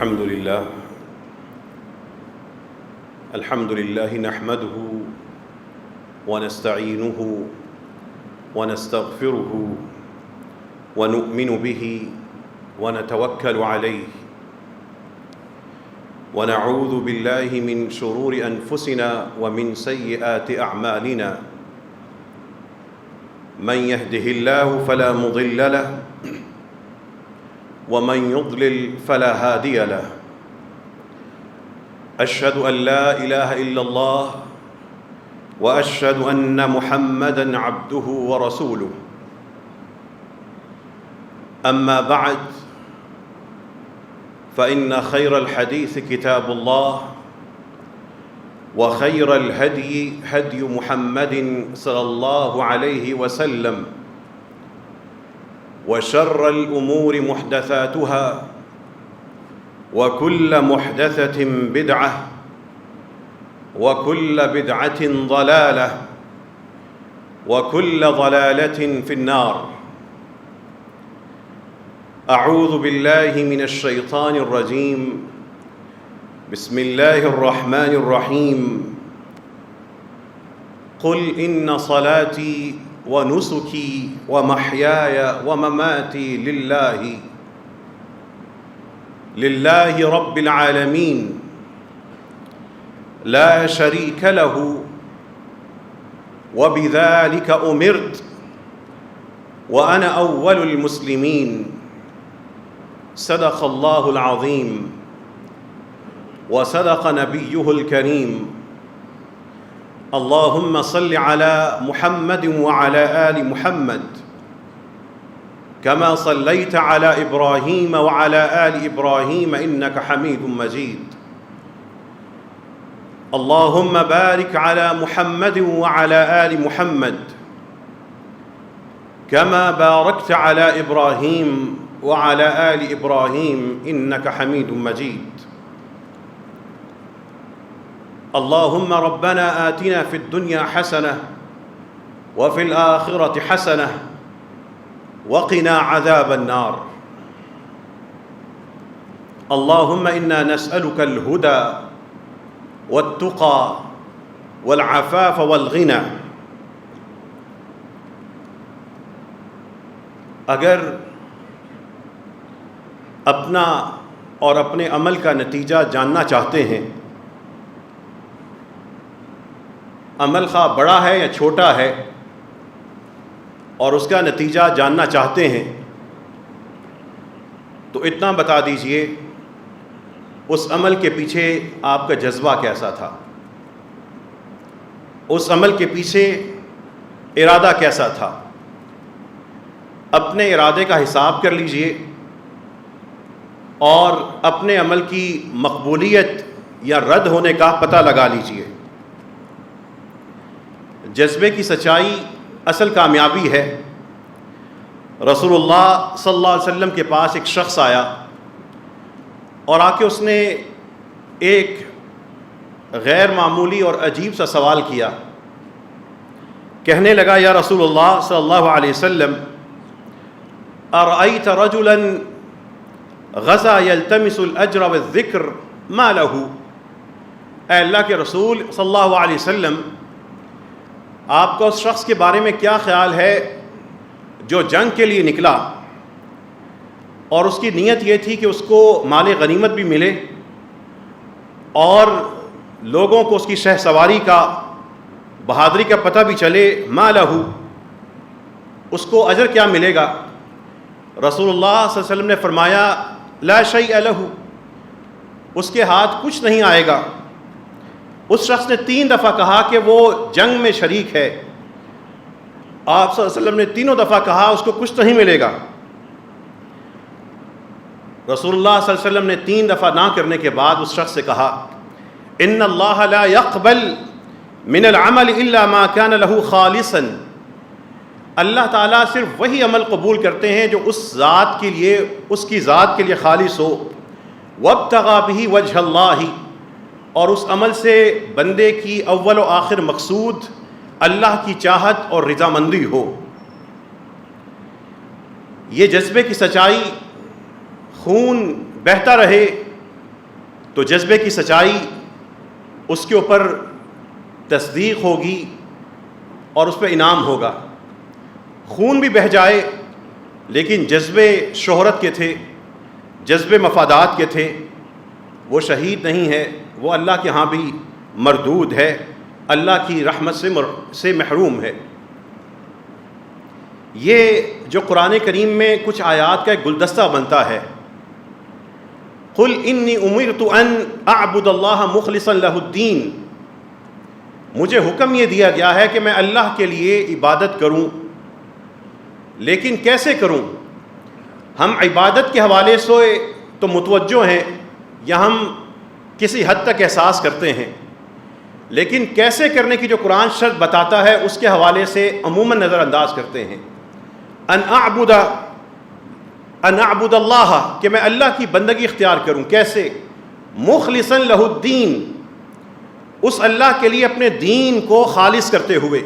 الحمد لله نحمده ونستعينه ونستغفره ونؤمن به ونتوكل عليه ونعوذ بالله من شرور أنفسنا ومن سيئات أعمالنا من يهده الله فلا مضل له ومن يضلل فلا هادي له أشهد أن لا إله إلا الله وأشهد أن محمدًا عبده ورسوله أما بعد فإن خير الحديث كتاب الله وخير الهدي هدي محمد صلى الله عليه وسلم وشر الأمور محدثاتها وكل محدثة بدعة وكل بدعة ضلالة وكل ضلالة في النار. أعوذ بالله من الشيطان الرجيم. بسم الله الرحمن الرحيم. قل إن صلاتي ونسكي ومحياي ومماتي لله رب العالمين لا شريك له وبذلك أمرت وأنا أول المسلمين. صدق الله العظيم وصدق نبيه الكريم. اللهم صل على محمد وعلى آل محمد كما صليت على إبراهيم وعلى آل إبراهيم إنك حميد مجيد. اللهم بارك على محمد وعلى آل محمد كما باركت على إبراهيم وعلى آل إبراهيم إنك حميد مجيد. اللهم ربنا آتنا في الدنيا حسنة وفي الآخرة حسنة وقنا عذاب النار. اللهم إنا نسألك الهدى والتقى والعفاف والغنى. اگر اپنا اور اپنے عمل کا نتیجہ جاننا چاہتے ہیں، عمل خواہ بڑا ہے یا چھوٹا ہے، اور اس کا نتیجہ جاننا چاہتے ہیں، تو اتنا بتا دیجئے اس عمل کے پیچھے آپ کا جذبہ کیسا تھا، اس عمل کے پیچھے ارادہ کیسا تھا. اپنے ارادے کا حساب کر لیجئے اور اپنے عمل کی مقبولیت یا رد ہونے کا پتہ لگا لیجئے. جذبے کی سچائی اصل کامیابی ہے. رسول اللہ صلی اللہ علیہ وسلم کے پاس ایک شخص آیا اور آ کے اس نے ایک غیر معمولی اور عجیب سا سوال کیا. کہنے لگا، یا رسول اللہ صلی اللہ علیہ وسلم، ارأیت رجلا غزا یلتمس الاجر والذکر ما له. اے اللہ کے رسول صلی اللہ علیہ وسلم، آپ کا اس شخص کے بارے میں کیا خیال ہے جو جنگ کے لیے نکلا اور اس کی نیت یہ تھی کہ اس کو مال غنیمت بھی ملے اور لوگوں کو اس کی شہ سواری کا، بہادری کا پتہ بھی چلے. ما لہو، اس کو اجر کیا ملے گا؟ رسول اللہ صلی اللہ علیہ وسلم نے فرمایا، لا شیء لہ، اس کے ہاتھ کچھ نہیں آئے گا. اس شخص نے 3 دفعہ کہا کہ وہ جنگ میں شریک ہے. آپ صلی اللہ علیہ وسلم نے تینوں دفعہ کہا اس کو کچھ نہیں ملے گا. رسول اللہ صلی اللہ علیہ وسلم نے 3 دفعہ نہ کرنے کے بعد اس شخص سے کہا، ان اللہ لا يقبل من العمل الا ما كان له خالصا. اللہ تعالیٰ صرف وہی عمل قبول کرتے ہیں جو اس ذات کے لیے، اس کی ذات کے لیے خالص ہو. وابتغى به وجه اللہ، اور اس عمل سے بندے کی اول و آخر مقصود اللہ کی چاہت اور رضامندی ہو. یہ جذبے کی سچائی، خون بہتا رہے تو جذبے کی سچائی اس کے اوپر تصدیق ہوگی اور اس پہ انعام ہوگا۔ خون بھی بہہ جائے لیکن جذبے شہرت کے تھے، جذبے مفادات کے تھے، وہ شہید نہیں ہے، وہ اللہ کے ہاں بھی مردود ہے، اللہ کی رحمت سے محروم ہے۔ یہ جو قرآن کریم میں کچھ آیات کا ایک گلدستہ بنتا ہے، قل انی امرت ان اعبد اللہ مخلصا لہ الدین، مجھے حکم یہ دیا گیا ہے کہ میں اللہ کے لیے عبادت کروں، لیکن کیسے کروں؟ ہم عبادت کے حوالے سے تو متوجہ ہیں یا ہم کسی حد تک احساس کرتے ہیں، لیکن کیسے کرنے کی جو قرآن شرط بتاتا ہے اس کے حوالے سے عموماً نظر انداز کرتے ہیں۔ ان اعبد اللہ، کہ میں اللہ کی بندگی اختیار کروں، کیسے؟ مخلصا لہ الدین، اس اللہ کے لیے اپنے دین کو خالص کرتے ہوئے۔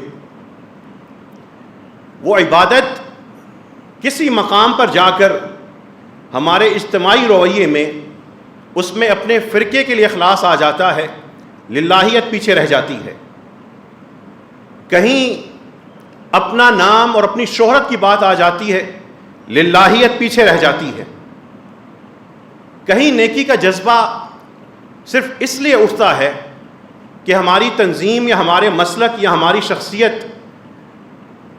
وہ عبادت کسی مقام پر جا کر ہمارے اجتماعی رویے میں اس میں اپنے فرقے کے لیے اخلاص آ جاتا ہے، للہیت پیچھے رہ جاتی ہے۔ کہیں اپنا نام اور اپنی شہرت کی بات آ جاتی ہے، للہیت پیچھے رہ جاتی ہے۔ کہیں نیکی کا جذبہ صرف اس لیے اٹھتا ہے کہ ہماری تنظیم یا ہمارے مسلک یا ہماری شخصیت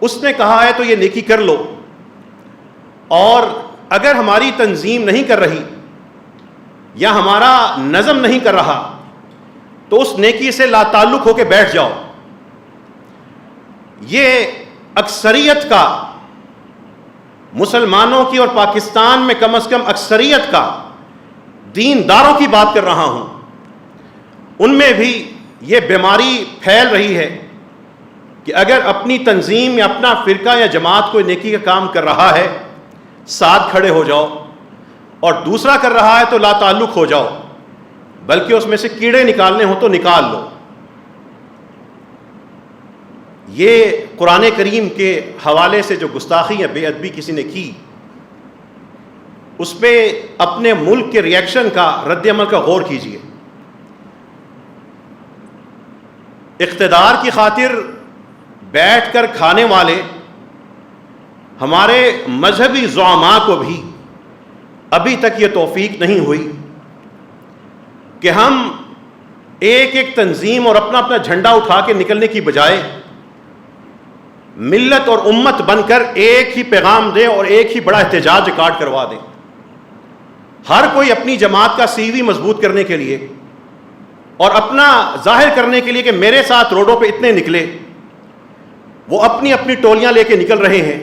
اس نے کہا ہے تو یہ نیکی کر لو، اور اگر ہماری تنظیم نہیں کر رہی یا ہمارا نظم نہیں کر رہا تو اس نیکی سے لا تعلق ہو کے بیٹھ جاؤ۔ یہ اکثریت کا، مسلمانوں کی اور پاکستان میں کم از کم اکثریت کا، دینداروں کی بات کر رہا ہوں، ان میں بھی یہ بیماری پھیل رہی ہے کہ اگر اپنی تنظیم یا اپنا فرقہ یا جماعت کوئی نیکی کا کام کر رہا ہے ساتھ کھڑے ہو جاؤ، اور دوسرا کر رہا ہے تو لا تعلق ہو جاؤ، بلکہ اس میں سے کیڑے نکالنے ہوں تو نکال لو۔ یہ قرآن کریم کے حوالے سے جو گستاخی یا بے ادبی کسی نے کی، اس پہ اپنے ملک کے ریئیکشن کا، رد عمل کا غور کیجیے۔ اقتدار کی خاطر بیٹھ کر کھانے والے ہمارے مذہبی زعماء کو بھی ابھی تک یہ توفیق نہیں ہوئی کہ ہم ایک ایک تنظیم اور اپنا اپنا جھنڈا اٹھا کے نکلنے کی بجائے ملت اور امت بن کر ایک ہی پیغام دیں اور ایک ہی بڑا احتجاج ریکارڈ کروا دیں۔ ہر کوئی اپنی جماعت کا سی وی مضبوط کرنے کے لیے اور اپنا ظاہر کرنے کے لیے کہ میرے ساتھ روڈوں پہ اتنے نکلے، وہ اپنی اپنی ٹولیاں لے کے نکل رہے ہیں۔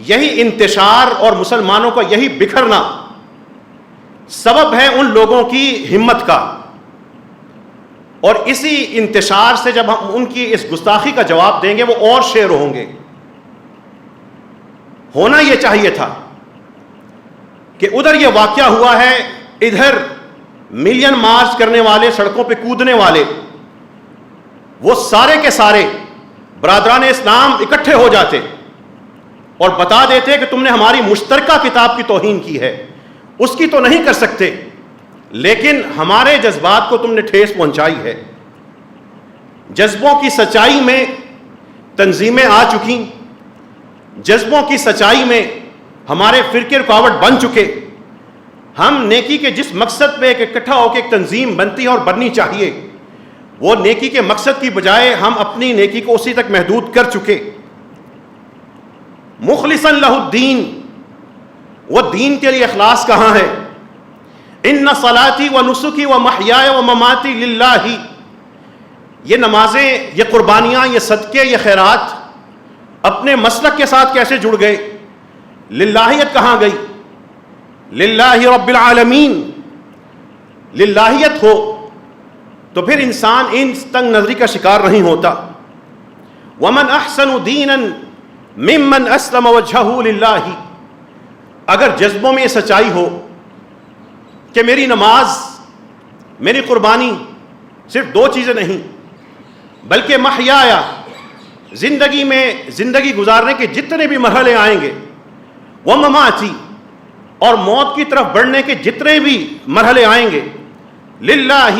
یہی انتشار اور مسلمانوں کا یہی بکھرنا سبب ہے ان لوگوں کی ہمت کا، اور اسی انتشار سے جب ہم ان کی اس گستاخی کا جواب دیں گے وہ اور شیر ہوں گے۔ ہونا یہ چاہیے تھا کہ ادھر یہ واقعہ ہوا ہے، ادھر ملین مارچ کرنے والے، سڑکوں پہ کودنے والے، وہ سارے کے سارے برادران اسلام اکٹھے ہو جاتے اور بتا دیتے کہ تم نے ہماری مشترکہ کتاب کی توہین کی ہے، اس کی تو نہیں کر سکتے، لیکن ہمارے جذبات کو تم نے ٹھیس پہنچائی ہے۔ جذبوں کی سچائی میں تنظیمیں آ چکی، جذبوں کی سچائی میں ہمارے فرقے رکاوٹ بن چکے۔ ہم نیکی کے جس مقصد پہ ایک اکٹھا ہو کے ایک تنظیم بنتی ہے اور بننی چاہیے، وہ نیکی کے مقصد کی بجائے ہم اپنی نیکی کو اسی تک محدود کر چکے۔ مخلصا لہ الدین، وہ دین کے لیے اخلاص کہاں ہے؟ ان صلاتی و نسکی و محیای و مماتی للہ، یہ نمازیں، یہ قربانیاں، یہ صدقے، یہ خیرات اپنے مسلک کے ساتھ کیسے جڑ گئے؟ للہیت کہاں گئی؟ للہ رب العالمین للہیت ہو تو پھر انسان ان تنگ نظری کا شکار نہیں ہوتا۔ ومن احسن دینا ممن اسلم وجہہ للہ، اگر جذبوں میں یہ سچائی ہو کہ میری نماز، میری قربانی صرف دو چیزیں نہیں بلکہ محیایا، زندگی میں زندگی گزارنے کے جتنے بھی مرحلے آئیں گے، وہ مماتی، اور موت کی طرف بڑھنے کے جتنے بھی مرحلے آئیں گے، للہ،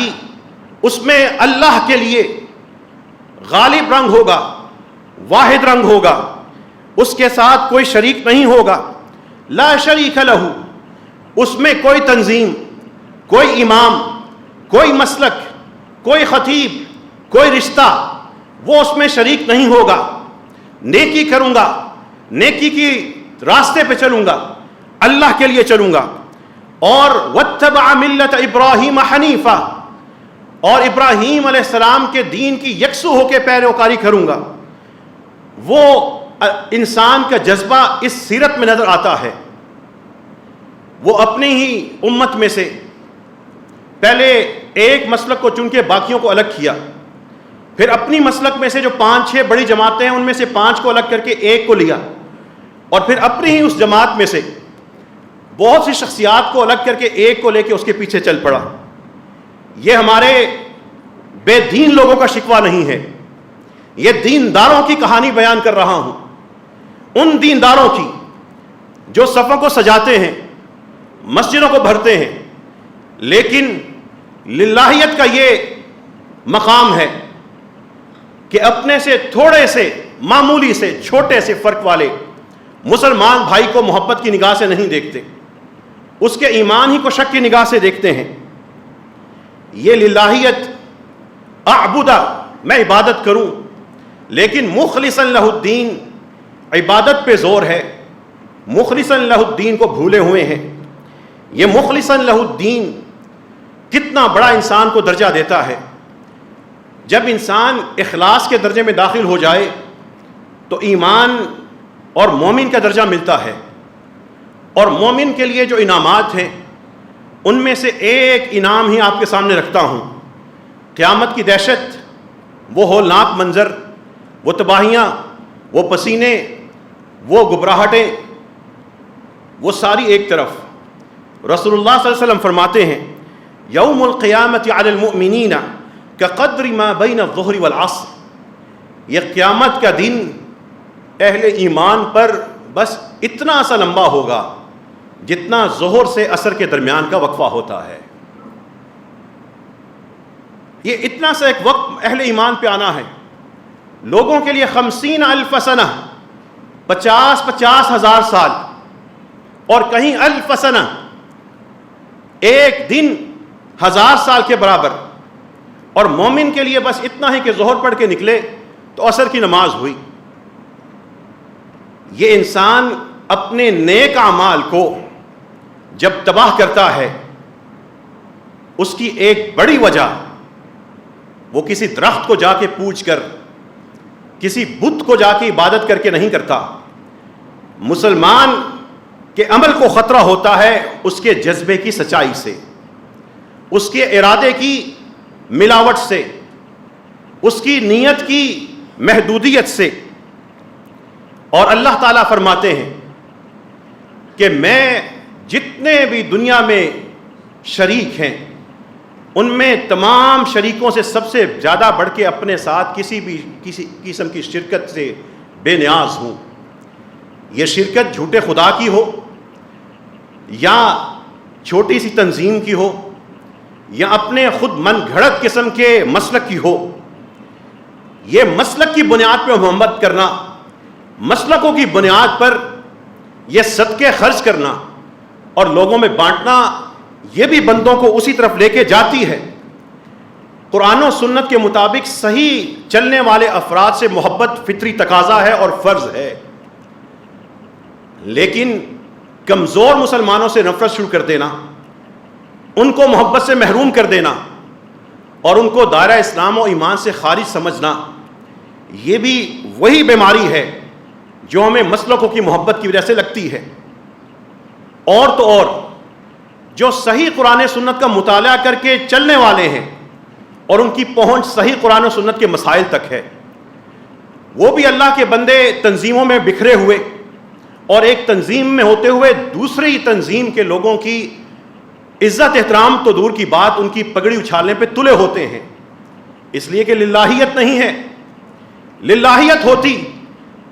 اس میں اللہ کے لیے غالب رنگ ہوگا، واحد رنگ ہوگا، اس کے ساتھ کوئی شریک نہیں ہوگا. لا شریک لہ، اس میں کوئی تنظیم، کوئی امام، کوئی مسلک، کوئی خطیب، کوئی رشتہ وہ اس میں شریک نہیں ہوگا. نیکی کروں گا، نیکی کی راستے پہ چلوں گا، اللہ کے لیے چلوں گا. اور واتبع ملت ابراہیم حنیفہ، اور ابراہیم علیہ السلام کے دین کی یکسو ہو کے پیروکاری کروں گا. وہ انسان کا جذبہ اس سیرت میں نظر آتا ہے. وہ اپنی ہی امت میں سے پہلے ایک مسلک کو چن کے باقیوں کو الگ کیا، پھر اپنی مسلک میں سے جو 5-6 بڑی جماعتیں ہیں ان میں سے 5 کو الگ کر کے ایک کو لیا، اور پھر اپنی ہی اس جماعت میں سے بہت سی شخصیات کو الگ کر کے ایک کو لے کے اس کے پیچھے چل پڑا. یہ ہمارے بے دین لوگوں کا شکوہ نہیں ہے، یہ دینداروں کی کہانی بیان کر رہا ہوں. ان دینداروں کی جو صفوں کو سجاتے ہیں، مسجدوں کو بھرتے ہیں، لیکن للہیت کا یہ مقام ہے کہ اپنے سے تھوڑے سے معمولی سے چھوٹے سے فرق والے مسلمان بھائی کو محبت کی نگاہ سے نہیں دیکھتے، اس کے ایمان ہی کو شک کی نگاہ سے دیکھتے ہیں. یہ للہیت اعبدہ، میں عبادت کروں لیکن مخلصا لہ الدین، عبادت پہ زور ہے، مخلصا لہ الدین کو بھولے ہوئے ہیں. یہ مخلصا لہ الدین کتنا بڑا انسان کو درجہ دیتا ہے. جب انسان اخلاص کے درجے میں داخل ہو جائے تو ایمان اور مومن کا درجہ ملتا ہے. اور مومن کے لیے جو انعامات ہیں ان میں سے ایک انعام ہی آپ کے سامنے رکھتا ہوں. قیامت کی دہشت، وہ ہولناک منظر، وہ تباہیاں، وہ پسینے، وہ گھبراہٹیں، وہ ساری ایک طرف. رسول اللہ صلی اللہ علیہ وسلم فرماتے ہیں یوم القیامت علی المؤمنین کقدر ما بین الظہر والعصر. یہ قیامت کا دن اہل ایمان پر بس اتنا سا لمبا ہوگا جتنا ظہر سے عصر کے درمیان کا وقفہ ہوتا ہے. یہ اتنا سا ایک وقت اہل ایمان پہ آنا ہے. لوگوں کے لیے 50,000 سنہ، 50 ہزار سال، اور کہیں 1000 سنہ، ایک دن 1000 سال کے برابر. اور مومن کے لیے بس اتنا ہی کہ ظہر پڑھ کے نکلے تو عصر کی نماز ہوئی. یہ انسان اپنے نیک اعمال کو جب تباہ کرتا ہے، اس کی ایک بڑی وجہ وہ کسی درخت کو جا کے پوچھ کر، کسی بت کو جا کے عبادت کر کے نہیں کرتا. مسلمان کے عمل کو خطرہ ہوتا ہے اس کے جذبے کی سچائی سے، اس کے ارادے کی ملاوٹ سے، اس کی نیت کی محدودیت سے. اور اللہ تعالیٰ فرماتے ہیں کہ میں جتنے بھی دنیا میں شریک ہیں ان میں تمام شریکوں سے سب سے زیادہ بڑھ کے اپنے ساتھ کسی قسم کی شرکت سے بے نیاز ہوں. یہ شرکت جھوٹے خدا کی ہو، یا چھوٹی سی تنظیم کی ہو، یا اپنے خود من گھڑت قسم کے مسلک کی ہو. یہ مسلک کی بنیاد پہ محبت کرنا، مسلکوں کی بنیاد پر یہ صدقے خرچ کرنا اور لوگوں میں بانٹنا، یہ بھی بندوں کو اسی طرف لے کے جاتی ہے. قرآن و سنت کے مطابق صحیح چلنے والے افراد سے محبت فطری تقاضا ہے اور فرض ہے. لیکن کمزور مسلمانوں سے نفرت شروع کر دینا، ان کو محبت سے محروم کر دینا اور ان کو دائرہ اسلام و ایمان سے خارج سمجھنا، یہ بھی وہی بیماری ہے جو ہمیں مسلکوں کی محبت کی وجہ سے لگتی ہے. اور تو اور جو صحیح قرآن سنت کا مطالعہ کر کے چلنے والے ہیں اور ان کی پہنچ صحیح قرآن و سنت کے مسائل تک ہے، وہ بھی اللہ کے بندے تنظیموں میں بکھرے ہوئے اور ایک تنظیم میں ہوتے ہوئے دوسری تنظیم کے لوگوں کی عزت احترام تو دور کی بات، ان کی پگڑی اچھالنے پہ تلے ہوتے ہیں. اس لیے کہ للہیت نہیں ہے. للہیت ہوتی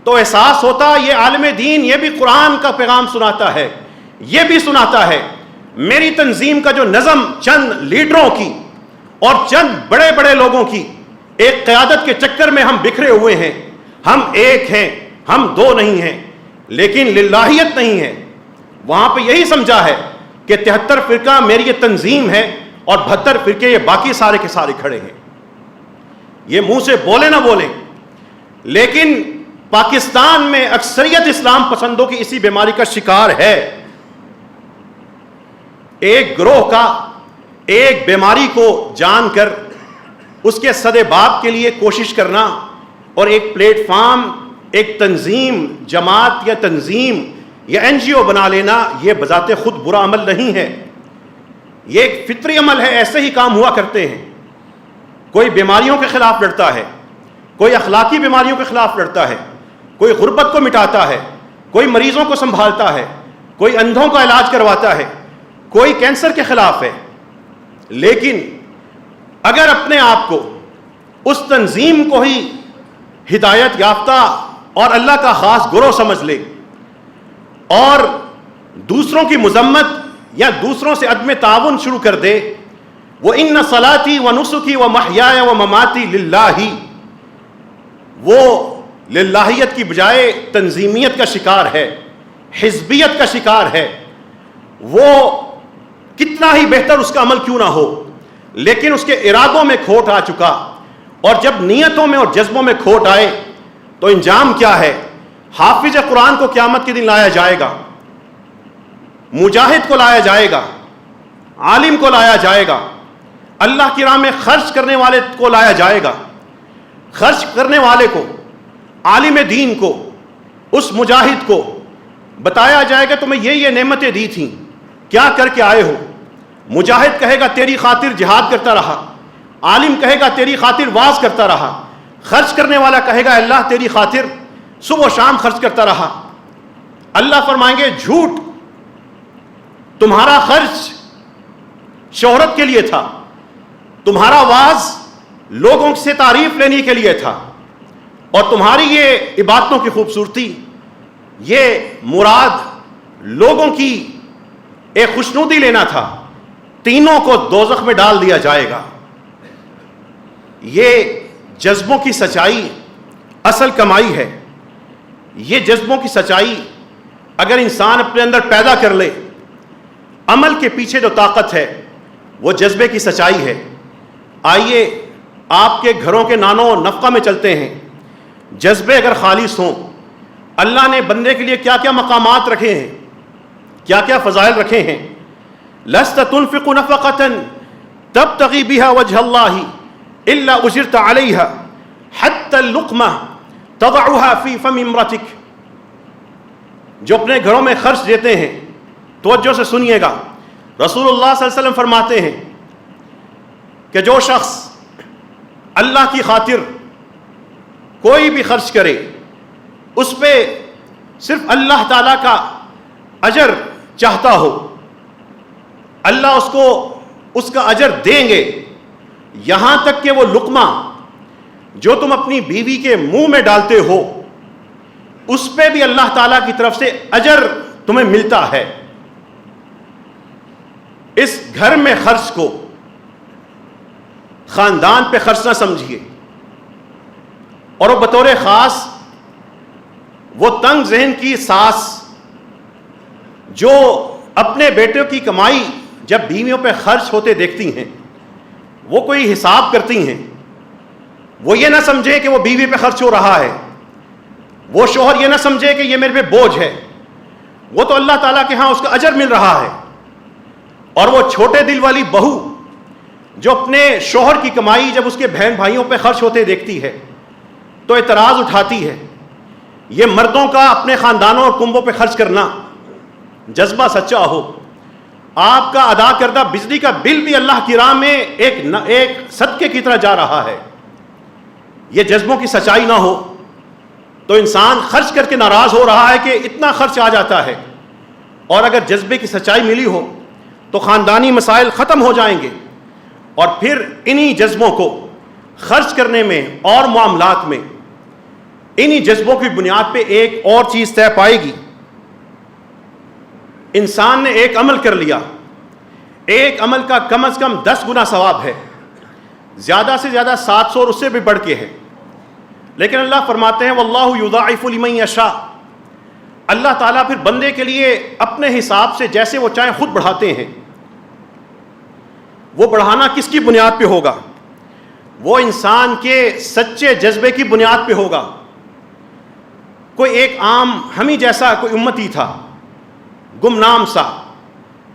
تو احساس ہوتا یہ عالم دین یہ بھی قرآن کا پیغام سناتا ہے، یہ بھی سناتا ہے. میری تنظیم کا جو نظم چند لیڈروں کی اور چند بڑے بڑے لوگوں کی ایک قیادت کے چکر میں ہم بکھرے ہوئے ہیں. ہم ایک ہیں, ہم دو نہیں ہیں, لیکن للہیت نہیں ہے. وہاں پہ یہی سمجھا ہے کہ 73 فرقہ میری یہ تنظیم ہے اور 72 فرقے یہ باقی سارے کے سارے کھڑے ہیں. یہ منہ سے بولے نہ بولیں, لیکن پاکستان میں اکثریت اسلام پسندوں کی اسی بیماری کا شکار ہے. ایک گروہ کا ایک بیماری کو جان کر اس کے صدِ باب کے لیے کوشش کرنا اور ایک پلیٹ فارم, ایک تنظیم, جماعت یا تنظیم یا NGO بنا لینا, یہ بذات خود برا عمل نہیں ہے. یہ ایک فطری عمل ہے, ایسے ہی کام ہوا کرتے ہیں. کوئی بیماریوں کے خلاف لڑتا ہے, کوئی اخلاقی بیماریوں کے خلاف لڑتا ہے, کوئی غربت کو مٹاتا ہے, کوئی مریضوں کو سنبھالتا ہے, کوئی اندھوں کا علاج کرواتا ہے, کوئی کینسر کے خلاف ہے. لیکن اگر اپنے آپ کو اس تنظیم کو ہی ہدایت یافتہ اور اللہ کا خاص گروہ سمجھ لے اور دوسروں کی مذمت یا دوسروں سے عدم تعاون شروع کر دے, وہ ان صلاتی و نسکی و محیای و مماتی للہ, وہ للہیت کی بجائے تنظیمیت کا شکار ہے, حزبیت کا شکار ہے. وہ کتنا ہی بہتر اس کا عمل کیوں نہ ہو, لیکن اس کے ارادوں میں کھوٹ آ چکا, اور جب نیتوں میں اور جذبوں میں کھوٹ آئے تو انجام کیا ہے؟ حافظ قرآن کو قیامت کے دن لایا جائے گا, مجاہد کو لایا جائے گا, عالم کو لایا جائے گا, اللہ کی راہ میں خرچ کرنے والے کو لایا جائے گا. خرچ کرنے والے کو, عالم دین کو, اس مجاہد کو بتایا جائے گا تمہیں یہ نعمتیں دی تھیں, کیا کر کے آئے ہو. مجاہد کہے گا تیری خاطر جہاد کرتا رہا, عالم کہے گا تیری خاطر واز کرتا رہا, خرچ کرنے والا کہے گا اللہ تیری خاطر صبح و شام خرچ کرتا رہا. اللہ فرمائیں گے جھوٹ, تمہارا خرچ شہرت کے لیے تھا, تمہارا واز لوگوں سے تعریف لینے کے لیے تھا, اور تمہاری یہ عبادتوں کی خوبصورتی, یہ مراد لوگوں کی ایک خوشنودی لینا تھا. تینوں کو دوزخ میں ڈال دیا جائے گا. یہ جذبوں کی سچائی اصل کمائی ہے. یہ جذبوں کی سچائی اگر انسان اپنے اندر پیدا کر لے, عمل کے پیچھے جو طاقت ہے وہ جذبے کی سچائی ہے. آئیے آپ کے گھروں کے نانو نفقہ میں چلتے ہیں. جذبے اگر خالص ہوں, اللہ نے بندے کے لیے کیا کیا مقامات رکھے ہیں, کیا کیا فضائل رکھے ہیں. لست تنفق نفقة تبتغي بها وجه الله إلا أجرت عليها حتى اللقمة تضعها في فم امرأتك. جو اپنے گھروں میں خرچ دیتے ہیں, توجہ سے سنیے گا, رسول اللہ صلی اللہ علیہ وسلم فرماتے ہیں کہ جو شخص اللہ کی خاطر کوئی بھی خرچ کرے, اس پہ صرف اللہ تعالیٰ کا اجر چاہتا ہو, اللہ اس کو اس کا اجر دیں گے. یہاں تک کہ وہ لقمہ جو تم اپنی بیوی کے منہ میں ڈالتے ہو, اس پہ بھی اللہ تعالیٰ کی طرف سے اجر تمہیں ملتا ہے. اس گھر میں خرچ کو خاندان پہ خرچ نہ سمجھیے, اور وہ بطور خاص وہ تنگ ذہن کی ساس جو اپنے بیٹوں کی کمائی جب بیویوں پہ خرچ ہوتے دیکھتی ہیں, وہ کوئی حساب کرتی ہیں, وہ یہ نہ سمجھے کہ وہ بیوی پہ خرچ ہو رہا ہے, وہ شوہر یہ نہ سمجھے کہ یہ میرے پہ بوجھ ہے, وہ تو اللہ تعالیٰ کے ہاں اس کا اجر مل رہا ہے. اور وہ چھوٹے دل والی بہو جو اپنے شوہر کی کمائی جب اس کے بہن بھائیوں پہ خرچ ہوتے دیکھتی ہے تو اعتراض اٹھاتی ہے. یہ مردوں کا اپنے خاندانوں اور کنبوں پہ خرچ کرنا جذبہ سچا ہو, آپ کا ادا کردہ بجلی کا بل بھی اللہ کی راہ میں ایک صدقے کی طرح جا رہا ہے. یہ جذبوں کی سچائی نہ ہو تو انسان خرچ کر کے ناراض ہو رہا ہے کہ اتنا خرچ آ جاتا ہے, اور اگر جذبے کی سچائی ملی ہو تو خاندانی مسائل ختم ہو جائیں گے, اور پھر انہی جذبوں کو خرچ کرنے میں اور معاملات میں انہی جذبوں کی بنیاد پہ ایک اور چیز طے پائے گی. انسان نے ایک عمل کر لیا, ایک عمل کا کم از کم 10 گنا ثواب ہے. زیادہ سے زیادہ 700 اور اس سے بھی بڑھ کے ہے. لیکن اللہ فرماتے ہیں واللہ یضاعف لمن یشاء، اللہ تعالیٰ پھر بندے کے لیے اپنے حساب سے جیسے وہ چاہیں خود بڑھاتے ہیں. وہ بڑھانا کس کی بنیاد پہ ہوگا؟ وہ انسان کے سچے جذبے کی بنیاد پہ ہوگا. کوئی ایک عام ہمیں جیسا کوئی امتی تھا، گمنام سا،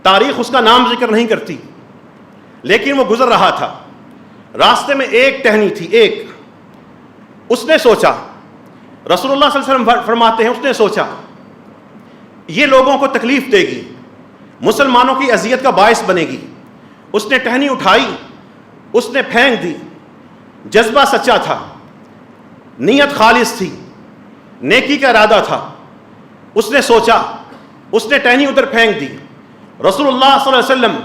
تاریخ اس کا نام ذکر نہیں کرتی، لیکن وہ گزر رہا تھا. راستے میں ایک ٹہنی تھی، ایک. اس نے سوچا، رسول اللہ صلی اللہ علیہ وسلم فرماتے ہیں اس نے سوچا یہ لوگوں کو تکلیف دے گی، مسلمانوں کی اذیت کا باعث بنے گی. اس نے ٹہنی اٹھائی، اس نے پھینک دی. جذبہ سچا تھا، نیت خالص تھی، نیکی کا ارادہ تھا. اس نے سوچا، اس نے ٹہنی ادھر پھینک دی. رسول اللہ صلی اللہ علیہ وسلم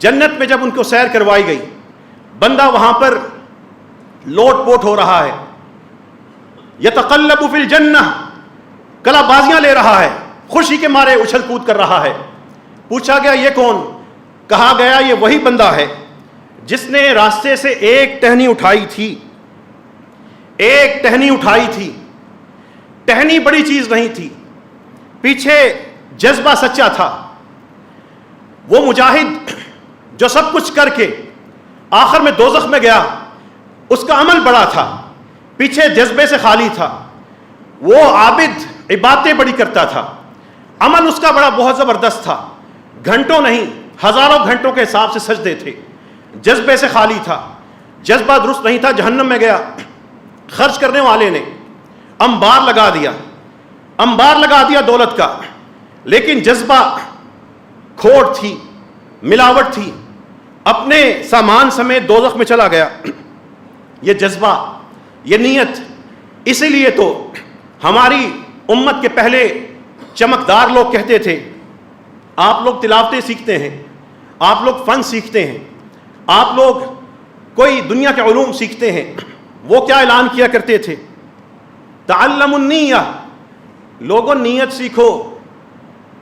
جنت میں جب ان کو سیر کروائی گئی، بندہ وہاں پر لوٹ پوٹ ہو رہا ہے، یتقلب فی الجنہ، کلا بازیاں لے رہا ہے، خوشی کے مارے اچھل کود کر رہا ہے. پوچھا گیا یہ کون؟ کہا گیا یہ وہی بندہ ہے جس نے راستے سے ایک ٹہنی اٹھائی تھی. ایک ٹہنی اٹھائی تھی. ٹہنی بڑی چیز نہیں تھی، پیچھے جذبہ سچا تھا. وہ مجاہد جو سب کچھ کر کے آخر میں دوزخ میں گیا، اس کا عمل بڑا تھا، پیچھے جذبے سے خالی تھا. وہ عابد عبادتیں بڑی کرتا تھا، عمل اس کا بڑا بہت زبردست تھا، گھنٹوں نہیں ہزاروں گھنٹوں کے حساب سے سجدے تھے. جذبے سے خالی تھا، جذبہ درست نہیں تھا، جہنم میں گیا. خرچ کرنے والے نے انبار لگا دیا، انبار لگا دیا دولت کا، لیکن جذبہ کھوٹ تھی، ملاوٹ تھی، اپنے سامان سمیت دوزخ میں چلا گیا. یہ جذبہ، یہ نیت. اسی لیے تو ہماری امت کے پہلے چمکدار لوگ کہتے تھے آپ لوگ تلاوتیں سیکھتے ہیں، آپ لوگ فن سیکھتے ہیں، آپ لوگ کوئی دنیا کے علوم سیکھتے ہیں. وہ کیا اعلان کیا کرتے تھے؟ تعلموا النیہ، لوگوں نیت سیکھو.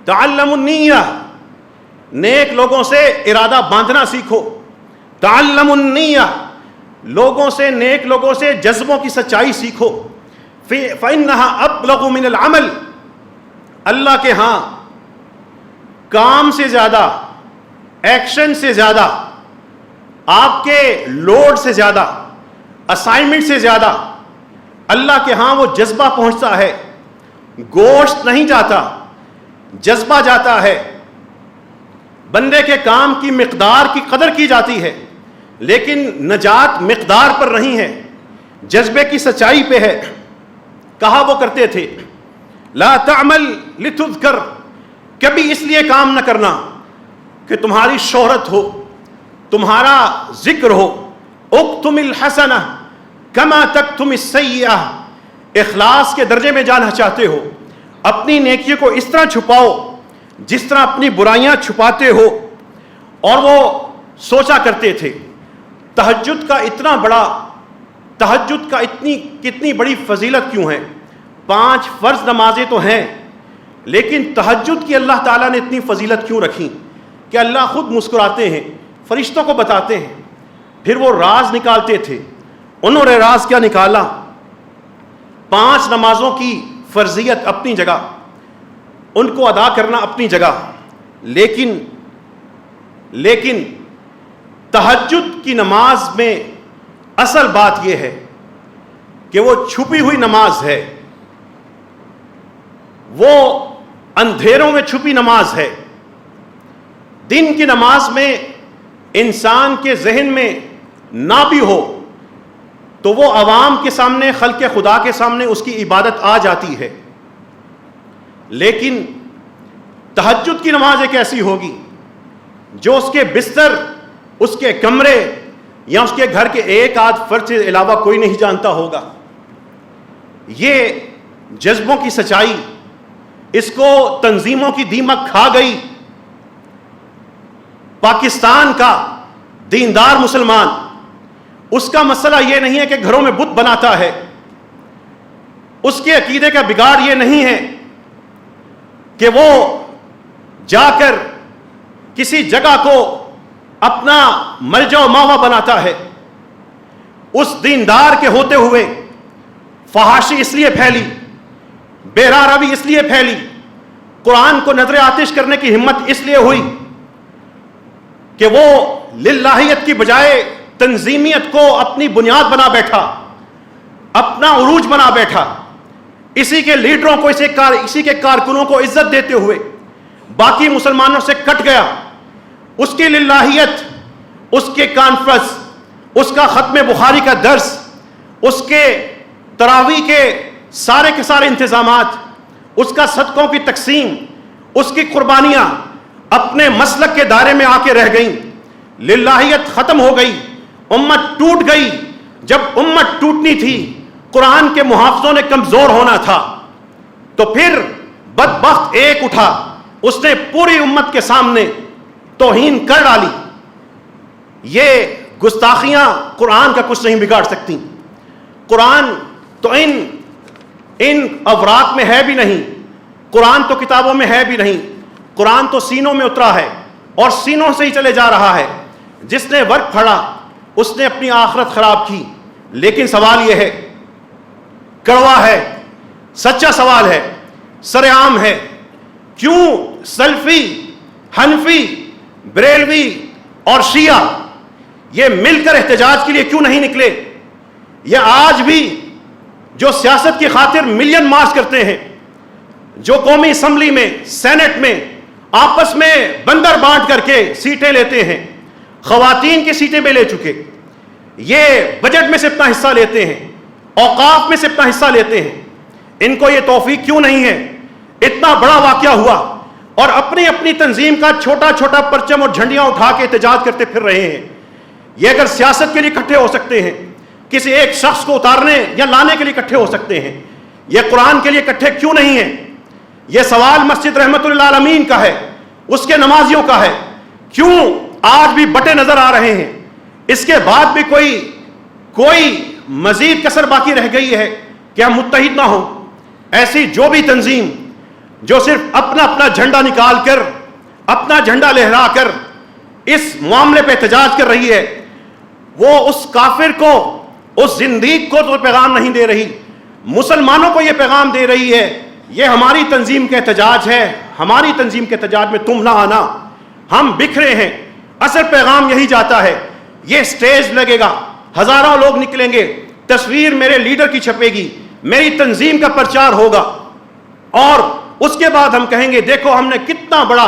تعلموا النیہ، نیک لوگوں سے ارادہ باندھنا سیکھو. تعلموا النیہ، لوگوں سے، نیک لوگوں سے جذبوں کی سچائی سیکھو. فإنها أبلغ من العمل، اللہ کے ہاں کام سے زیادہ، ایکشن سے زیادہ، آپ کے لوڈ سے زیادہ، اسائنمنٹ سے زیادہ اللہ کے ہاں وہ جذبہ پہنچتا ہے. گوشت نہیں جاتا، جذبہ جاتا ہے. بندے کے کام کی مقدار کی قدر کی جاتی ہے، لیکن نجات مقدار پر نہیں ہے، جذبے کی سچائی پہ ہے. کہا وہ کرتے تھے لا تعمل لتذکر، کبھی اس لیے کام نہ کرنا کہ تمہاری شہرت ہو، تمہارا ذکر ہو. اکتم الحسنہ کما تکتم السیئہ، اخلاص کے درجے میں جانا چاہتے ہو، اپنی نیکیوں کو اس طرح چھپاؤ جس طرح اپنی برائیاں چھپاتے ہو. اور وہ سوچا کرتے تھے تہجد کا اتنا بڑا، تہجد کا کتنی بڑی فضیلت کیوں ہے؟ 5 فرض نمازیں تو ہیں، لیکن تہجد کی اللہ تعالیٰ نے اتنی فضیلت کیوں رکھی کہ اللہ خود مسکراتے ہیں، فرشتوں کو بتاتے ہیں. پھر وہ راز نکالتے تھے. انہوں نے راز کیا نکالا؟ 5 نمازوں کی فرضیت اپنی جگہ، ان کو ادا کرنا اپنی جگہ، لیکن تہجد کی نماز میں اصل بات یہ ہے کہ وہ چھپی ہوئی نماز ہے، وہ اندھیروں میں چھپی نماز ہے. دن کی نماز میں انسان کے ذہن میں نہ بھی ہو تو وہ عوام کے سامنے، خلق خدا کے سامنے اس کی عبادت آ جاتی ہے. لیکن تہجد کی نماز ایک ایسی ہوگی جو اس کے بستر، اس کے کمرے یا اس کے گھر کے ایک آدھ فرد سے علاوہ کوئی نہیں جانتا ہوگا. یہ جذبوں کی سچائی، اس کو تنظیموں کی دیمک کھا گئی. پاکستان کا دیندار مسلمان، اس کا مسئلہ یہ نہیں ہے کہ گھروں میں بت بناتا ہے، اس کے عقیدے کا بگاڑ یہ نہیں ہے کہ وہ جا کر کسی جگہ کو اپنا ملجا و ماوا بناتا ہے. اس دیندار کے ہوتے ہوئے فحاشی اس لیے پھیلی، بے روی اس لیے پھیلی، قرآن کو نظر آتش کرنے کی ہمت اس لیے ہوئی کہ وہ للہیت کی بجائے تنظیمیت کو اپنی بنیاد بنا بیٹھا، اپنا عروج بنا بیٹھا، اسی کے لیڈروں کو اسی کے کارکنوں کو عزت دیتے ہوئے باقی مسلمانوں سے کٹ گیا۔ اس کی للہیت، اس کے کانفرنس، اس کا ختم بخاری کا درس، اس کے تراویح کے سارے انتظامات، اس کا صدقوں کی تقسیم، اس کی قربانیاں اپنے مسلک کے دائرے میں آ کے رہ گئیں۔ للہیت ختم ہو گئی، امت ٹوٹ گئی۔ جب امت ٹوٹنی تھی، قرآن کے محافظوں نے کمزور ہونا تھا، تو پھر بدبخت ایک اٹھا، اس نے پوری امت کے سامنے توہین کر ڈالی۔ یہ گستاخیاں قرآن کا کچھ نہیں بگاڑ سکتی۔ قرآن تو ان اوراق میں ہے بھی نہیں، قرآن تو کتابوں میں ہے بھی نہیں، قرآن تو سینوں میں اترا ہے اور سینوں سے ہی چلے جا رہا ہے۔ جس نے ورق پھڑا اس نے اپنی آخرت خراب کی۔ لیکن سوال یہ ہے، کڑوا ہے، سچا سوال ہے، سرعام ہے، کیوں سلفی، حنفی، بریلوی اور شیعہ یہ مل کر احتجاج کے لیے کیوں نہیں نکلے؟ یہ آج بھی جو سیاست کی خاطر ملین مارچ کرتے ہیں، جو قومی اسمبلی میں، سینٹ میں آپس میں بندر بانٹ کر کے سیٹیں لیتے ہیں، خواتین کی سیٹیں بھی لے چکے، یہ بجٹ میں سے اپنا حصہ لیتے ہیں، اوقاف میں سے اپنا حصہ لیتے ہیں، ان کو یہ توفیق کیوں نہیں ہے؟ اتنا بڑا واقعہ ہوا اور اپنی اپنی تنظیم کا چھوٹا چھوٹا پرچم اور جھنڈیاں اٹھا کے احتجاج کرتے پھر رہے ہیں۔ یہ اگر سیاست کے لیے اکٹھے ہو سکتے ہیں، کسی ایک شخص کو اتارنے یا لانے کے لیے اکٹھے ہو سکتے ہیں، یہ قرآن کے لیے اکٹھے کیوں نہیں ہیں؟ یہ سوال مسجد رحمت للعالمین کا ہے، اس کے نمازیوں کا ہے، کیوں آج بھی بٹے نظر آ رہے ہیں؟ اس کے بعد بھی کوئی مزید کسر باقی رہ گئی ہے کہ ہم متحد نہ ہوں؟ ایسی جو بھی تنظیم جو صرف اپنا جھنڈا نکال کر، اپنا جھنڈا لہرا کر اس معاملے پہ احتجاج کر رہی ہے، وہ اس کافر کو، اس زندیق کو تو پیغام نہیں دے رہی، مسلمانوں کو یہ پیغام دے رہی ہے، یہ ہماری تنظیم کا احتجاج ہے، ہماری تنظیم کے احتجاج میں تم نہ آنا، ہم بکھرے ہیں۔ اصل پیغام یہی جاتا ہے۔ یہ سٹیج لگے گا، ہزاروں لوگ نکلیں گے، تصویر میرے لیڈر کی چھپے گی، میری تنظیم کا پرچار ہوگا، اور اس کے بعد ہم کہیں گے دیکھو ہم نے کتنا بڑا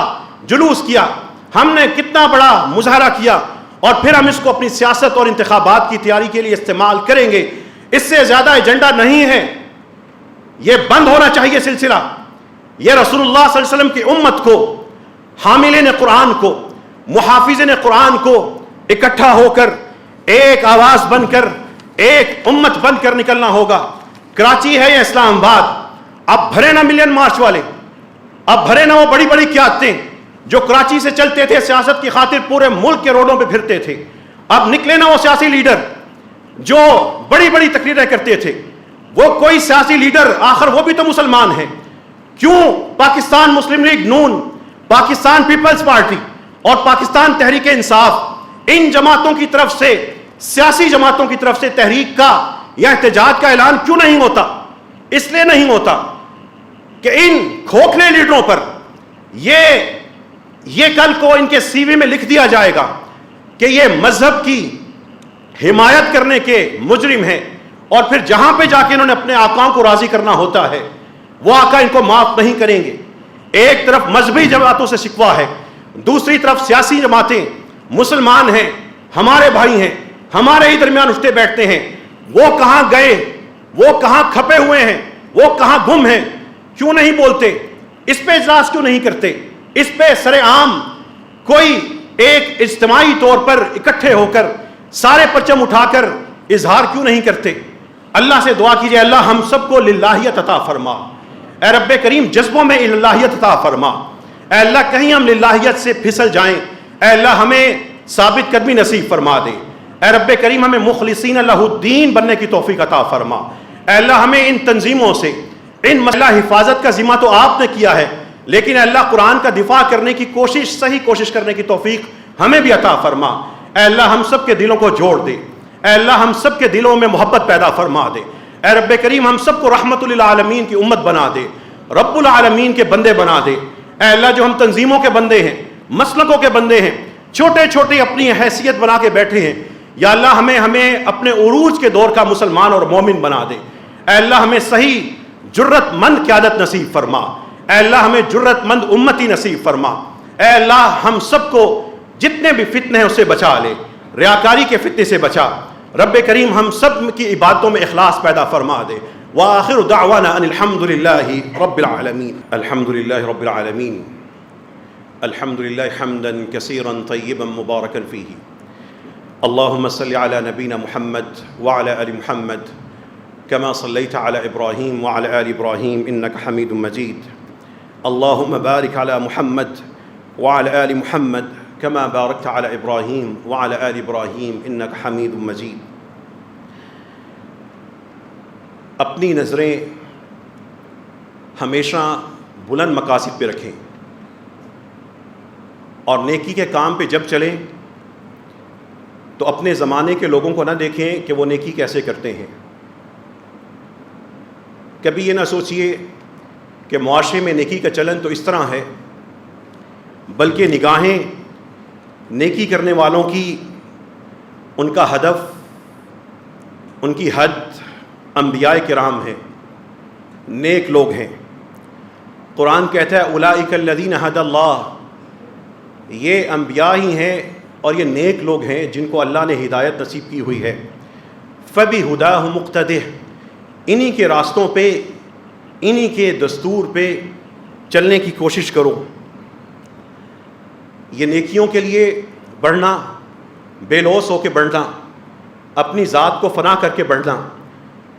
جلوس کیا، ہم نے کتنا بڑا مظاہرہ کیا، اور پھر ہم اس کو اپنی سیاست اور انتخابات کی تیاری کے لیے استعمال کریں گے۔ اس سے زیادہ ایجنڈا نہیں ہے۔ یہ بند ہونا چاہیے سلسلہ۔ یہ رسول اللہ صلی اللہ علیہ وسلم کی امت کو، حاملین قرآن کو، محافظین قرآن کو اکٹھا ہو کر ایک آواز بن کر، ایک امت بن کر نکلنا ہوگا۔ کراچی ہے یا اسلام آباد، اب بھرے نہ ملین مارچ والے، اب بھرے نہ وہ بڑی بڑی قیادتیں جو کراچی سے چلتے تھے سیاست کی خاطر پورے ملک کے روڈوں پہ پھرتے تھے، اب نکلے نہ وہ سیاسی لیڈر جو بڑی بڑی تقریریں کرتے تھے۔ وہ کوئی سیاسی لیڈر، آخر وہ بھی تو مسلمان ہیں، کیوں پاکستان مسلم لیگ نون، پاکستان پیپلز پارٹی اور پاکستان تحریک انصاف، ان جماعتوں کی طرف سے، سیاسی جماعتوں کی طرف سے تحریک کا یا احتجاج کا اعلان کیوں نہیں ہوتا؟ اس لیے نہیں ہوتا کہ ان کھوکھلے لیڈروں پر یہ کل کو ان کے سی وی میں لکھ دیا جائے گا کہ یہ مذہب کی حمایت کرنے کے مجرم ہیں، اور پھر جہاں پہ جا کے انہوں نے اپنے آقاؤں کو راضی کرنا ہوتا ہے وہ آقا ان کو معاف نہیں کریں گے۔ ایک طرف مذہبی جماعتوں سے شکوہ ہے، دوسری طرف سیاسی جماعتیں، مسلمان ہیں، ہمارے بھائی ہیں، ہمارے ہی درمیان اٹھتے بیٹھتے ہیں، وہ کہاں گئے، وہ کہاں کھپے ہوئے ہیں، وہ کہاں گم ہیں، کیوں نہیں بولتے؟ اس پہ اجلاس کیوں نہیں کرتے؟ اس پہ سر عام کوئی ایک اجتماعی طور پر اکٹھے ہو کر سارے پرچم اٹھا کر اظہار کیوں نہیں کرتے؟ اللہ سے دعا کیجئے اللہ ہم سب کو للہیت عطا فرما۔ اے رب کریم جذبوں میں للہیت عطا فرما۔ اے اللہ کہیں ہم للہیت سے پھسل جائیں، اے اللہ ہمیں ثابت قدمی نصیب فرما دے۔ اے رب کریم ہمیں مخلصین لہ الدین بننے کی توفیق عطا فرما۔ اے اللہ ہمیں ان تنظیموں سے، ان مسئلہ حفاظت کا ذمہ تو آپ نے کیا ہے، لیکن اے اللہ قرآن کا دفاع کرنے کی کوشش، صحیح کوشش کرنے کی توفیق ہمیں بھی عطا فرما۔ اے اللہ ہم سب کے دلوں کو جوڑ دے۔ اے اللہ ہم سب کے دلوں میں محبت پیدا فرما دے، اے رب کریم ہم سب کو رحمت للعالمین کی امت بنا دے، رب العالمین کے بندے بنا دے۔ اے اللہ جو ہم تنظیموں کے بندے ہیں، مسلکوں کے بندے ہیں، چھوٹے چھوٹے اپنی حیثیت بنا کے بیٹھے ہیں، یا اللہ ہمیں اپنے عروج کے دور کا مسلمان اور مومن بنا دے۔ اے اللہ ہمیں صحیح جرت مند قیادت نصیب فرما، اے اللہ ہمیں جرت مند امتی نصیب فرما۔ اے اللہ ہم سب کو جتنے بھی فتنے ہیں اسے بچا لے، ریاکاری کے فتنے سے بچا۔ رب کریم ہم سب کی عبادتوں میں اخلاص پیدا فرما دے۔ وآخر دعوانا ان الحمد للہ رب العالمین۔ الحمد للہ رب العالمین، الحمد للہ حمدا کثیرا طیبا مبارکا فیہ، اللہم صل علی نبینا محمد وعلی آل محمد كما صليت على إبراهيم وعلى آل إبراهيم إنك حميد مجيد، اللهم بارك على محمد وعلى آل محمد كما باركت على إبراهيم وعلى آل إبراهيم إنك حميد مجيد۔ اپنی نظریں ہمیشہ بلند مقاصد پہ رکھیں اور نیکی کے کام پہ جب چلیں تو اپنے زمانے کے لوگوں کو نہ دیکھیں کہ وہ نیکی کیسے کرتے ہیں۔ کبھی یہ نہ سوچئے کہ معاشرے میں نیکی کا چلن تو اس طرح ہے، بلکہ نگاہیں نیکی کرنے والوں کی، ان کا ہدف، ان کی حد انبیاء کرام ہیں، نیک لوگ ہیں۔ قرآن کہتا ہے اولئک الذین ھدی اللہ، یہ انبیاء ہی ہیں اور یہ نیک لوگ ہیں جن کو اللہ نے ہدایت نصیب کی ہوئی ہے۔ فبہداہ مقتدہ، انہی کے راستوں پہ، انہی کے دستور پہ چلنے کی کوشش کرو۔ یہ نیکیوں کے لیے بڑھنا، بے لوث ہو کے بڑھنا، اپنی ذات کو فنا کر کے بڑھنا،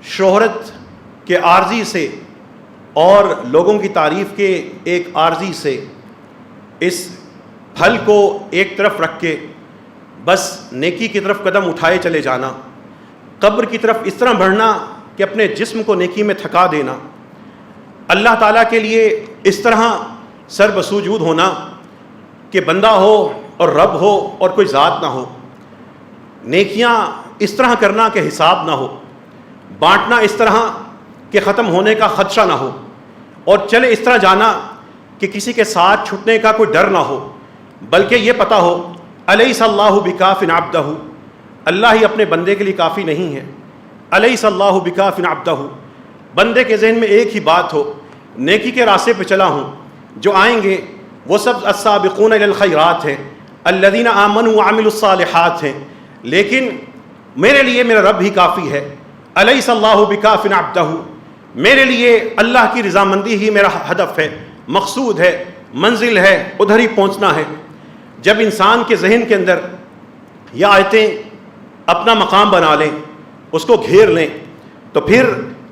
شہرت کے عارضی سے اور لوگوں کی تعریف کے ایک عارضی سے اس پھل کو ایک طرف رکھ کے بس نیکی کی طرف قدم اٹھائے چلے جانا، قبر کی طرف اس طرح بڑھنا کہ اپنے جسم کو نیکی میں تھکا دینا، اللہ تعالیٰ کے لیے اس طرح سر بسجود ہونا کہ بندہ ہو اور رب ہو اور کوئی ذات نہ ہو، نیکیاں اس طرح کرنا کہ حساب نہ ہو، بانٹنا اس طرح کہ ختم ہونے کا خدشہ نہ ہو، اور چلے اس طرح جانا کہ کسی کے ساتھ چھٹنے کا کوئی ڈر نہ ہو، بلکہ یہ پتہ ہو الیس اللہ بکاف عبدہ، اللہ ہی اپنے بندے کے لیے کافی نہیں ہے۔ الیس اللہ بکاف عبدہ، بندے کے ذہن میں ایک ہی بات ہو، نیکی کے راستے پہ چلا ہوں، جو آئیں گے وہ سب السابقون الی الخیرات ہیں، الذین آمنوا وعملوا الصالحات ہیں، لیکن میرے لیے میرا رب ہی کافی ہے۔ الیس اللہ بکاف عبدہ، میرے لیے اللہ کی رضامندی ہی میرا ہدف ہے، مقصود ہے، منزل ہے، ادھر ہی پہنچنا ہے۔ جب انسان کے ذہن کے اندر یہ آیتیں اپنا مقام بنا لیں، اس کو گھیر لیں، تو پھر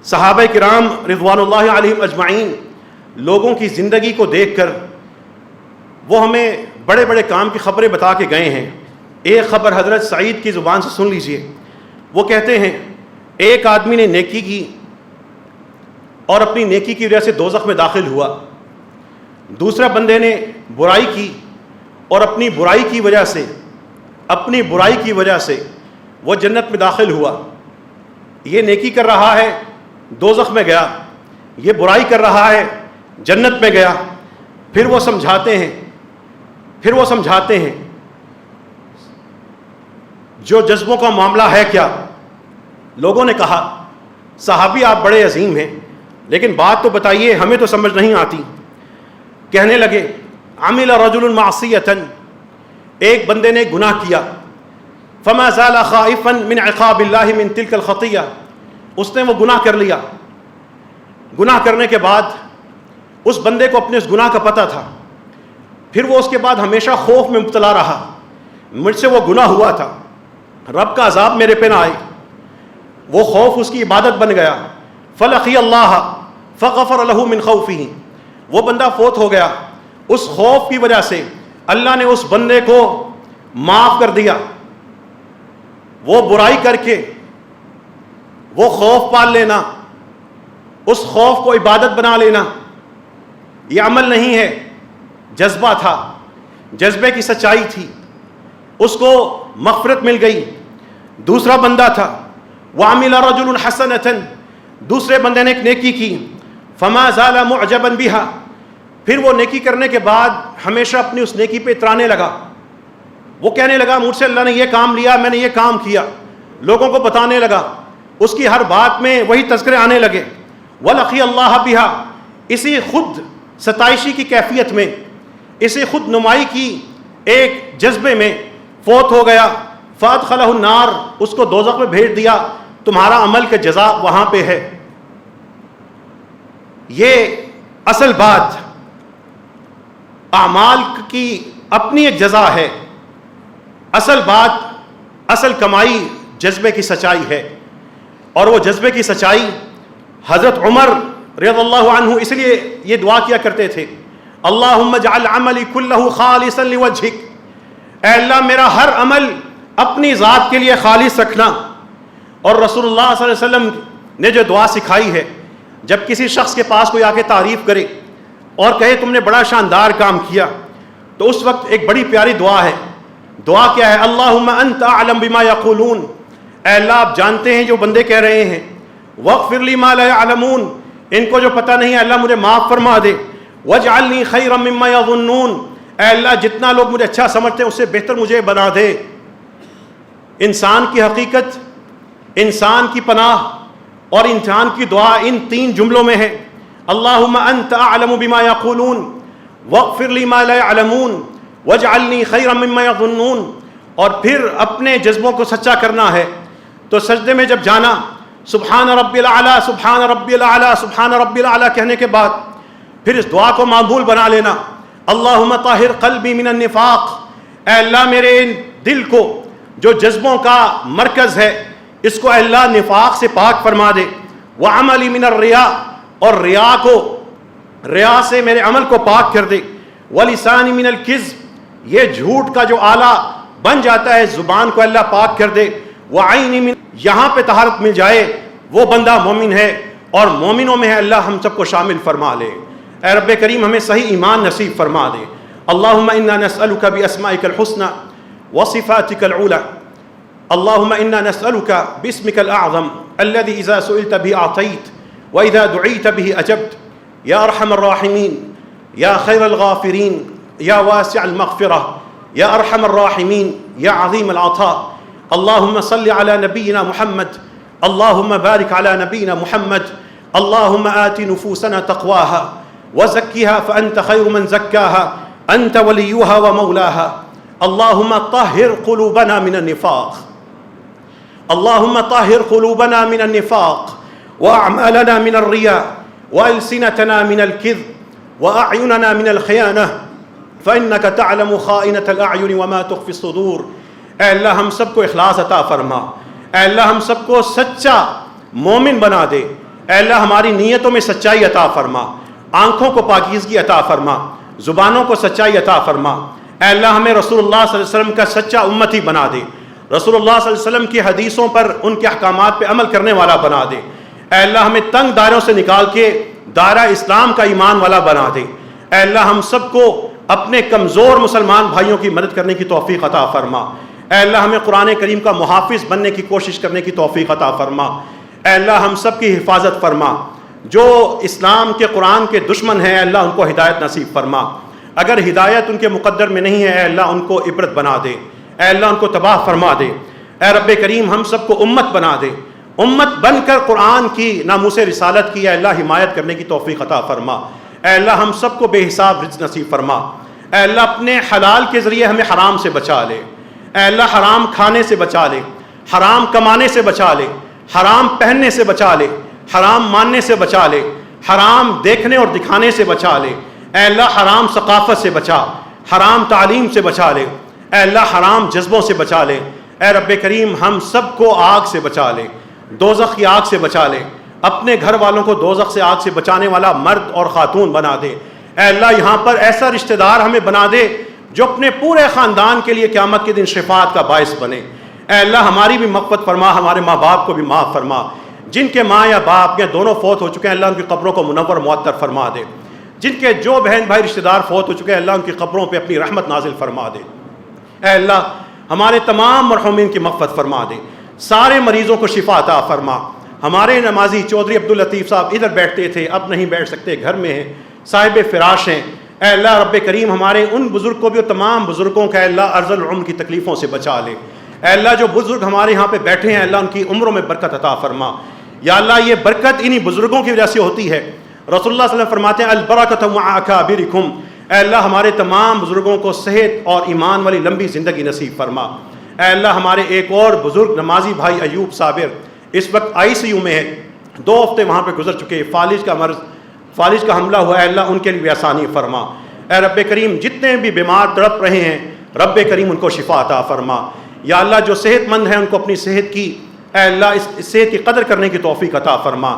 صحابہ کرام رضوان اللہ علیہم اجمعین لوگوں کی زندگی کو دیکھ کر وہ ہمیں بڑے بڑے کام کی خبریں بتا کے گئے ہیں۔ ایک خبر حضرت سعید کی زبان سے سن لیجئے، وہ کہتے ہیں ایک آدمی نے نیکی کی اور اپنی نیکی کی وجہ سے دوزخ میں داخل ہوا، دوسرا بندے نے برائی کی اور اپنی برائی کی وجہ سے وہ جنت میں داخل ہوا۔ یہ نیکی کر رہا ہے دوزخ میں گیا، یہ برائی کر رہا ہے جنت میں گیا۔ پھر وہ سمجھاتے ہیں جو جذبوں کا معاملہ ہے کیا؟ لوگوں نے کہا صحابی آپ بڑے عظیم ہیں، لیکن بات تو بتائیے، ہمیں تو سمجھ نہیں آتی۔ کہنے لگے عمل رجل معصیۃ، ایک بندے نے گناہ کیا، فما زال خائفا من عقاب اللہ من تلک الخطیہ، اس نے وہ گناہ کر لیا۔ گناہ کرنے کے بعد اس بندے کو اپنے اس گناہ کا پتہ تھا، پھر وہ اس کے بعد ہمیشہ خوف میں مبتلا رہا، مجھ سے وہ گناہ ہوا تھا، رب کا عذاب میرے پہ نہ آئے۔ وہ خوف اس کی عبادت بن گیا، فلقی اللہ فغفر له من خوفہ، وہ بندہ فوت ہو گیا، اس خوف کی وجہ سے اللہ نے اس بندے کو معاف کر دیا۔ وہ برائی کر کے وہ خوف پال لینا، اس خوف کو عبادت بنا لینا، یہ عمل نہیں ہے، جذبہ تھا، جذبے کی سچائی تھی، اس کو مغفرت مل گئی۔ دوسرا بندہ تھا وعمل رجل حسنة، دوسرے بندے نے ایک نیکی کی، فما زال معجبا بها، پھر وہ نیکی کرنے کے بعد ہمیشہ اپنی اس نیکی پہ اترانے لگا، وہ کہنے لگا مجھ سے اللہ نے یہ کام لیا، میں نے یہ کام کیا، لوگوں کو بتانے لگا، اس کی ہر بات میں وہی تذکرے آنے لگے، وَلَقِيَ اللَّهَ بِهَا، اسی خود ستائشی کی کیفیت میں، اسی خود نمائی کی ایک جذبے میں فوت ہو گیا، فَأَدْخَلَهُ النَّارِ، اس کو دوزخ میں بھیج دیا، تمہارا عمل کا جزا وہاں پہ ہے۔ یہ اصل بات، اعمال کی اپنی ایک جزا ہے، اصل بات، اصل کمائی جذبے کی سچائی ہے، اور وہ جذبے کی سچائی حضرت عمر رضی اللہ عنہ اس لیے یہ دعا کیا کرتے تھے، اللہم اجعل عملی کلہ خالصا لوجہک، اے اللہ میرا ہر عمل اپنی ذات کے لیے خالص رکھنا۔ اور رسول اللہ صلی اللہ علیہ وسلم نے جو دعا سکھائی ہے، جب کسی شخص کے پاس کوئی آ کے تعریف کرے اور کہے تم نے بڑا شاندار کام کیا، تو اس وقت ایک بڑی پیاری دعا ہے۔ دعا کیا ہے؟ اللہم انت اعلم بما یقولون، اے اللہ آپ جانتے ہیں جو بندے کہہ رہے ہیں، واغفر لی ما لا یعلمون، ان کو جو پتہ نہیں ہے اللہ مجھے معاف فرما دے، واجعلنی خیرا مما یظنون، اے اللہ جتنا لوگ مجھے اچھا سمجھتے ہیں اس سے بہتر مجھے بنا دے۔ انسان کی حقیقت، انسان کی پناہ اور انسان کی دعا ان تین جملوں میں ہے، اللہم انت اعلم بما یقولون، واغفر لی ما لا یعلمون، واجعلنی خیرا مما یظنون۔ اور پھر اپنے جذبوں کو سچا کرنا ہے تو سجدے میں جب جانا، سبحان ربی الاعلیٰ سبحان ربی الاعلیٰ سبحان ربی الاعلیٰ کہنے کے بعد پھر اس دعا کو معمول بنا لینا، اللہم طاہر قلبی من النفاق، اے اللہ میرے دل کو جو جذبوں کا مرکز ہے اس کو اے اللہ نفاق سے پاک فرما دے، وعملی من الریا، اور ریا سے میرے عمل کو پاک کر دے، ولسانی من الکذب، یہ جھوٹ کا جو آلہ بن جاتا ہے زبان کو اللہ پاک کر دے، وعینی من، یہاں پہ طہارت مل جائے وہ بندہ مومن ہے، اور مومنوں میں ہے اللہ ہم سب کو شامل فرما لے۔ اے رب کریم ہمیں صحیح ایمان نصیب فرما دے۔ اللہم انا نسألک باسمائک الحسنى وصفاتک العلی، اللہم انا نسألک باسمک الاعظم الذي اذا سئلت به اعطیت واذا دعیت به اجبت، یا ارحم الراحمین، یا خیر الغافرین، یا واسع المغفرہ، یا ارحم الراحمین، یا عظیم العطاء۔ اللہم صل علی نبینا محمد، اللہم بارک علی نبینا محمد، اللہم آت نفوسنا تقواها وزکها فأنت خیر من زکاها انت ولیها ومولاها، اللہم طہر قلوبنا من النفاق، اللہم طہر قلوبنا من النفاق واعمالنا من الرياء والسنتنا من الكذب واعیننا من الخیانہ فإنك تعلم خائنة الأعین وما تخفی الصدور۔ اے اللہ ہم سب کو اخلاص عطا فرما، اے اللہ ہم سب کو سچا مومن بنا دے، اے اللہ ہماری نیتوں میں سچائی عطا فرما، آنکھوں کو پاکیزگی عطا فرما، زبانوں کو سچائی عطا فرما، اے اللہ ہمیں رسول اللہ صلی اللہ علیہ وسلم کا سچا امتی بنا دے، رسول اللہ صلی اللہ علیہ وسلم کی حدیثوں پر ان کے احکامات پہ عمل کرنے والا بنا دے، اے اللہ ہمیں تنگ دائروں سے نکال کے دائرہ اسلام کا ایمان والا بنا دے، اے اللہ ہم سب کو اپنے کمزور مسلمان بھائیوں کی مدد کرنے کی توفیق عطا فرما، اے اللہ ہمیں قرآن کریم کا محافظ بننے کی کوشش کرنے کی توفیق عطا فرما، اے اللہ ہم سب کی حفاظت فرما، جو اسلام کے قرآن کے دشمن ہیں اے اللہ ان کو ہدایت نصیب فرما، اگر ہدایت ان کے مقدر میں نہیں ہے اے اللہ ان کو عبرت بنا دے، اے اللہ ان کو تباہ فرما دے، اے رب کریم ہم سب کو امت بنا دے، امت بن کر قرآن کی ناموس رسالت کی اے اللہ حمایت کرنے کی توفیق عطا فرما، اے اللہ ہم سب کو بے حساب رزق نصیب فرما، اے اللہ اپنے حلال کے ذریعے ہمیں حرام سے بچا لے، اے اللہ حرام کھانے سے بچا لے، حرام کمانے سے بچا لے، حرام پہننے سے بچا لے، حرام ماننے سے بچا لے، حرام دیکھنے اور دکھانے سے بچا لے، اے اللہ حرام ثقافت سے بچا، حرام تعلیم سے بچا لے، اے اللہ حرام جذبوں سے بچا لے، اے رب کریم ہم سب کو آگ سے بچا لے، دوزخ کی آگ سے بچا لے، اپنے گھر والوں کو دوزخ سے آگ سے بچانے والا مرد اور خاتون بنا دے، اے اللہ یہاں پر ایسا رشتہ دار ہمیں بنا دے جو اپنے پورے خاندان کے لیے قیامت کے دن شفاعت کا باعث بنے، اے اللہ ہماری بھی مغفرت فرما، ہمارے ماں باپ کو بھی معاف فرما، جن کے ماں یا باپ یا دونوں فوت ہو چکے ہیں اللہ ان کی قبروں کو منور معطر فرما دے، جن کے جو بہن بھائی رشتہ دار فوت ہو چکے ہیں اللہ ان کی قبروں پہ اپنی رحمت نازل فرما دے، اے اللہ ہمارے تمام مرحومین کی مغفرت فرما دے، سارے مریضوں کو شفا عطا فرما۔ ہمارے نمازی چودھری عبداللطیف صاحب ادھر بیٹھتے تھے، اب نہیں بیٹھ سکتے، گھر میں ہیں، صاحب فراش ہیں، اے اللہ رب کریم ہمارے ان بزرگ کو بھی اور تمام بزرگوں کا اے اللہ عرض العمر کی تکلیفوں سے بچا لے۔ اے اللہ جو بزرگ ہمارے یہاں پہ بیٹھے ہیں اللہ ان کی عمروں میں برکت عطا فرما۔ یا اللہ یہ برکت انہی بزرگوں کی وجہ سے ہوتی ہے۔ رسول اللہ صلی اللہ علیہ وسلم فرماتے ہیں البرکۃ مع اکابرکم، اے اللہ ہمارے تمام بزرگوں کو صحت اور ایمان والی لمبی زندگی نصیب فرما۔ اے اللہ ہمارے ایک اور بزرگ نمازی بھائی ایوب صابر اس وقت ICU میں ہے، 2 ہفتے وہاں پہ گزر چکے، فالج کا مرض، فالج کا حملہ ہوا ہے، اے اللہ ان کے لیے بھی آسانی فرما۔ اے رب کریم جتنے بھی بیمار تڑپ رہے ہیں رب کریم ان کو شفا عطا فرما۔ یا اللہ جو صحت مند ہیں ان کو اپنی صحت کی اے اللہ اس صحت کی قدر کرنے کی توفیق عطا فرما۔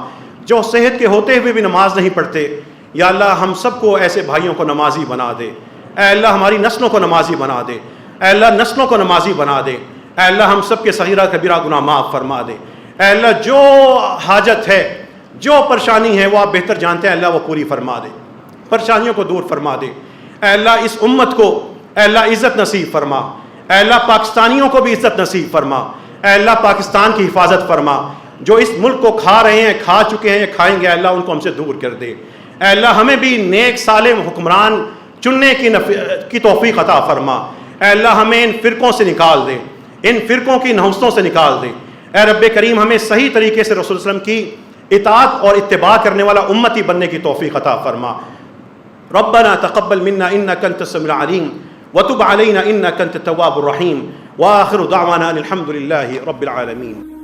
جو صحت کے ہوتے ہوئے بھی نماز نہیں پڑھتے یا اللہ ہم سب کو ایسے بھائیوں کو نمازی بنا دے۔ اے اللہ ہماری نسلوں کو نمازی بنا دے، اے اللہ نسلوں کو نمازی بنا دے، اے اللہ ہم سب کے صغیرہ کبیرہ گناہ معاف فرما دے۔ اے اللہ جو حاجت ہے جو پریشانی ہے وہ آپ بہتر جانتے ہیں، اللہ وہ پوری فرما دے، پریشانیوں کو دور فرما دے۔ اے اللہ اس امت کو اے اللہ عزت نصیب فرما، اے اللہ پاکستانیوں کو بھی عزت نصیب فرما، اے اللہ پاکستان کی حفاظت فرما۔ جو اس ملک کو کھا رہے ہیں، کھا چکے ہیں، کھائیں گے، اے اللہ ان کو ہم سے دور کر دے۔ اے اللہ ہمیں بھی نیک صالح حکمران چننے کی توفیق عطا فرما۔ اے اللہ ہمیں ان فرقوں سے نکال دے، ان فرقوں کی نحوستوں سے نکال دے۔ اے رب کریم ہمیں صحیح طریقے سے رسول صلی اللہ علیہ وسلم کی اطاعت اور اتباع کرنے والا امتی بننے کی توفیق عطا فرما۔ ربنا تقبل منا انك انت السميع العليم وتب علينا انك انت التواب الرحيم واخر دعوانا الحمد لله رب العالمين۔